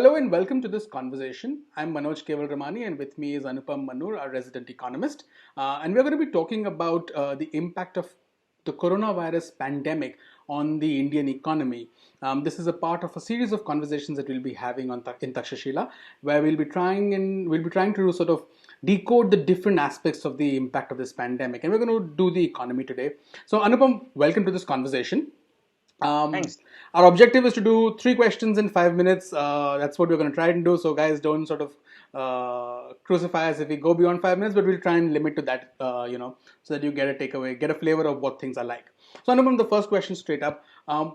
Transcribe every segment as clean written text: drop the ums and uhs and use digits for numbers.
Hello and welcome to this conversation. I'm Manoj Kewalramani and with me is Anupam Manur, our resident economist. And we're going to be talking about the impact of the coronavirus pandemic on the Indian economy. This is a part of a series of conversations that we'll be having in Takshashila, where we'll be trying to sort of decode the different aspects of the impact of this pandemic. And we're going to do the economy today. So Anupam, welcome to this conversation. Um, Thanks. our objective is to do three questions in 5 minutes. That's what we're going to try and do. So, guys, don't sort of crucify us if we go beyond 5 minutes, but we'll try and limit to that, so that you get a takeaway, get a flavor of what things are like. So, Anupam, the first question straight up: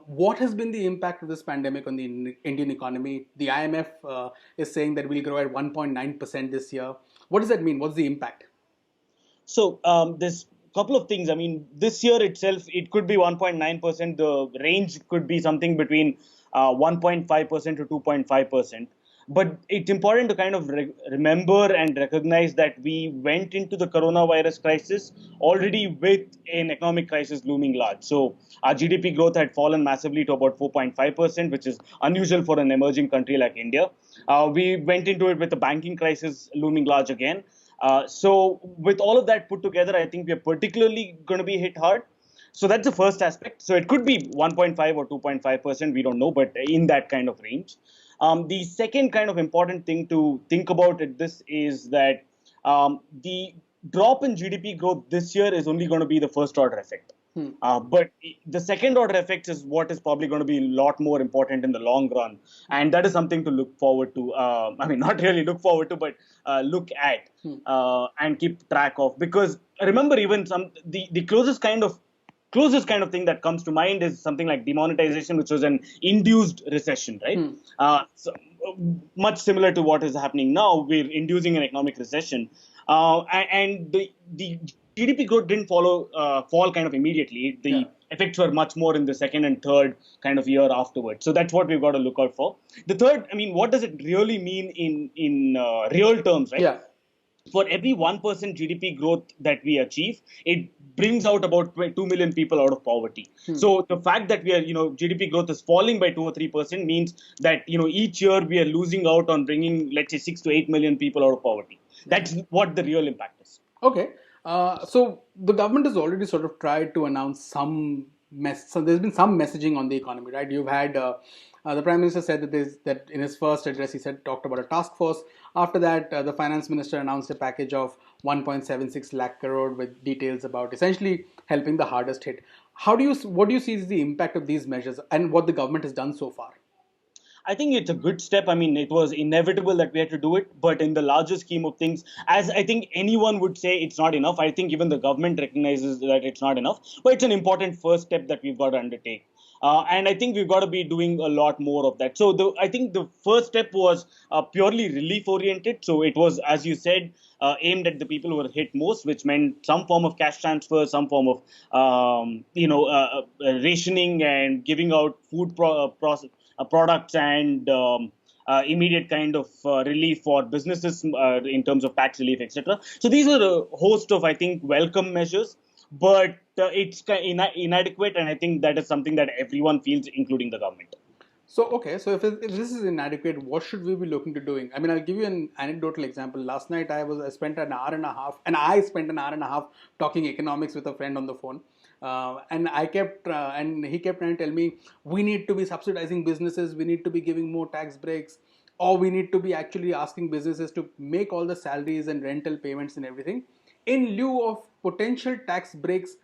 what has been the impact of this pandemic on the Indian economy? The IMF is saying that we'll grow at 1.9% this year. What does that mean? What's the impact? So there's a couple of things. I mean, this year itself, it could be 1.9%. The range could be something between 1.5% to 2.5%. But it's important to kind of remember and recognize that we went into the coronavirus crisis already with an economic crisis looming large. So our GDP growth had fallen massively to about 4.5%, which is unusual for an emerging country like India. We went into it with the banking crisis looming large again. So with all of that put together, I think we are particularly going to be hit hard. So that's the first aspect. So it could be 1.5 or 2.5%, we don't know, but in that kind of range. The second kind of important thing to think about at this is that the drop in GDP growth this year is only going to be the first order effect. But the second order effect is what is probably going to be a lot more important in the long run. And that is something to look forward to. I mean, not really look forward to, but look at and keep track of. Because remember, even the closest kind of thing that comes to mind is something like demonetization, which was an induced recession, right? So, much similar to what is happening now, we're inducing an economic recession, and the GDP growth didn't fall kind of immediately. Yeah. The effects were much more in the second and third kind of year afterwards. So that's what we've got to look out for. The third, I mean, what does it really mean in real terms, right? Yeah. For every 1% GDP growth that we achieve, it brings out about 2 million people out of poverty. So the fact that GDP growth is falling by 2 or 3% means that, each year we are losing out on bringing, let's say, 6 to 8 million people out of poverty. That's what the real impact is. Okay. So the government has already sort of tried to announce so there's been some messaging on the economy, right? You've had the Prime Minister said that in his first address he talked about a task force. After that, the Finance Minister announced a package of 1.76 lakh crore with details about essentially helping the hardest hit. What do you see is the impact of these measures and what the government has done so far? I think it's a good step. I mean, it was inevitable that we had to do it, but in the larger scheme of things, as I think anyone would say, it's not enough. I think even the government recognizes that it's not enough, but it's an important first step that we've got to undertake. And I think we've got to be doing a lot more of that. So I think the first step was purely relief oriented. So it was, as you said, aimed at the people who were hit most, which meant some form of cash transfer, some form of rationing and giving out food products and immediate kind of relief for businesses in terms of tax relief, etc. So these are a host of, I think, welcome measures, but it's inadequate, and I think that is something that everyone feels, including the government. So, okay, so if this is inadequate, what should we be looking to doing? I mean, I'll give you an anecdotal example. Last night, I spent an hour and a half, and I spent an hour and a half talking economics with a friend on the phone. And he kept trying to tell me, we need to be subsidizing businesses, we need to be giving more tax breaks, or we need to be actually asking businesses to make all the salaries and rental payments and everything in lieu of potential tax breaks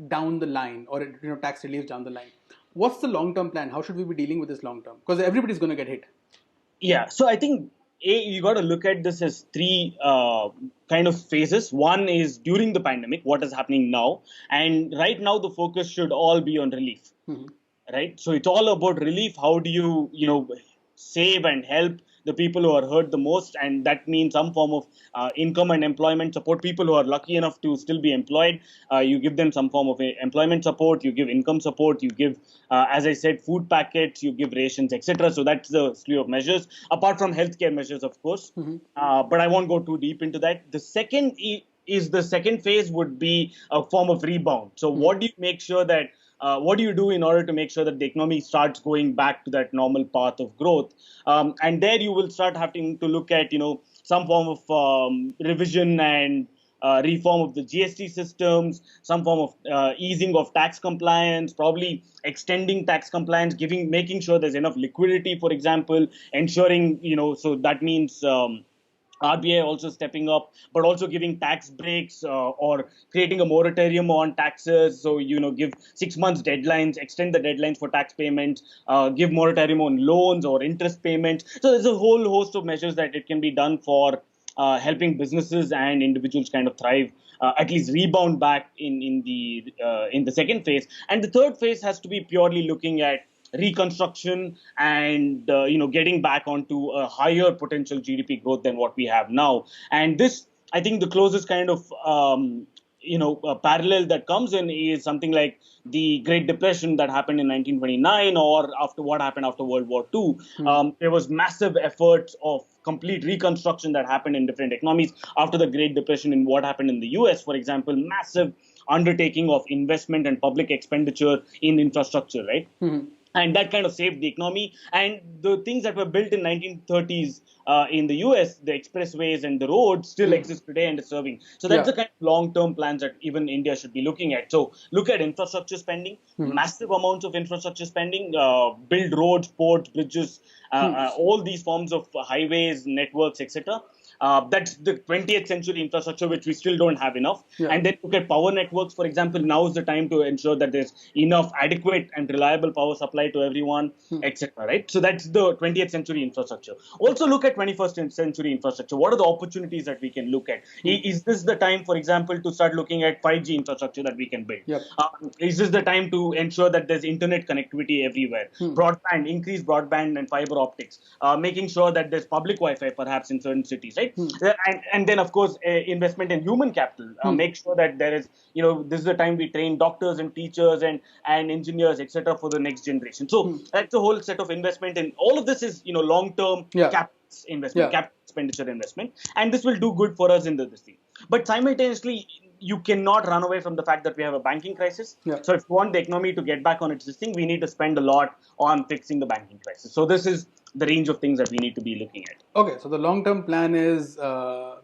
down the line, or tax relief down the line. What's the long term plan? How should we be dealing with this long term? Because everybody's going to get hit. Yeah, so I think you got to look at this as three kind of phases. One is during the pandemic, what is happening now, and right now the focus should all be on relief, right? So it's all about relief. How do you save and help the people who are hurt the most, and that means some form of income and employment support. People who are lucky enough to still be employed, you give them some form of employment support, you give income support, you give, as I said, food packets, you give rations, etc. So that's the slew of measures, apart from healthcare measures, of course. But I won't go too deep into that. The second phase would be a form of rebound. So what do you make sure that what do you do in order to make sure that the economy starts going back to that normal path of growth? And there you will start having to look at, some form of revision and reform of the GST systems, some form of easing of tax compliance, probably extending tax compliance, making sure there's enough liquidity, for example, ensuring, so that means RBI also stepping up, but also giving tax breaks or creating a moratorium on taxes. So, give 6 months deadlines, extend the deadlines for tax payments, give moratorium on loans or interest payments. So, there's a whole host of measures that it can be done for helping businesses and individuals kind of thrive, at least rebound back in the second phase. And the third phase has to be purely looking at reconstruction and getting back onto a higher potential GDP growth than what we have now. And this, I think, the closest kind of parallel that comes in is something like the Great Depression that happened in 1929, or after what happened after World War II. There was massive efforts of complete reconstruction that happened in different economies after the Great Depression. In what happened in the US, for example, massive undertaking of investment and public expenditure in infrastructure, right? And that kind of saved the economy. And the things that were built in 1930s in the US, the expressways and the roads, still exist today and is serving. So that's the kind of long-term plans that even India should be looking at. So look at infrastructure spending, massive amounts of infrastructure spending, build roads, ports, bridges, all these forms of highways, networks, etc. That's the 20th century infrastructure, which we still don't have enough. And then look at power networks, for example. Now is the time to ensure that there's enough adequate and reliable power supply to everyone, etc. Right? So that's the 20th century infrastructure. Also look at 21st century infrastructure. What are the opportunities that we can look at? Is this the time, for example, to start looking at 5G infrastructure that we can build? Is this the time to ensure that there's internet connectivity everywhere? Broadband, increase broadband and fiber optics, making sure that there's public Wi-Fi perhaps in certain cities, right? And then, of course, investment in human capital. Make sure that there is, this is the time we train doctors and teachers and engineers, etc., for the next generation. So that's a whole set of investment. And all of this is, long-term capital investment, capital expenditure investment. And this will do good for us in this thing. But simultaneously, you cannot run away from the fact that we have a banking crisis. So if you want the economy to get back on its thing, we need to spend a lot on fixing the banking crisis. So this is the range of things that we need to be looking at. Okay, so the long-term plan is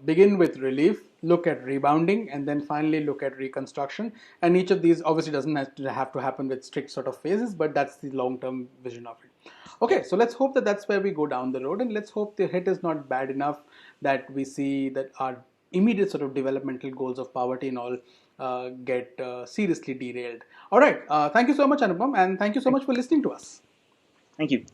begin with relief, look at rebounding, and then finally look at reconstruction. And each of these obviously doesn't have to happen with strict sort of phases, but that's the long-term vision of it. Okay, so let's hope that that's where we go down the road, and let's hope the hit is not bad enough that we see that our immediate sort of developmental goals of poverty and all get seriously derailed. All right, thank you so much, Anupam, and thank you so much for listening to us. Thank you.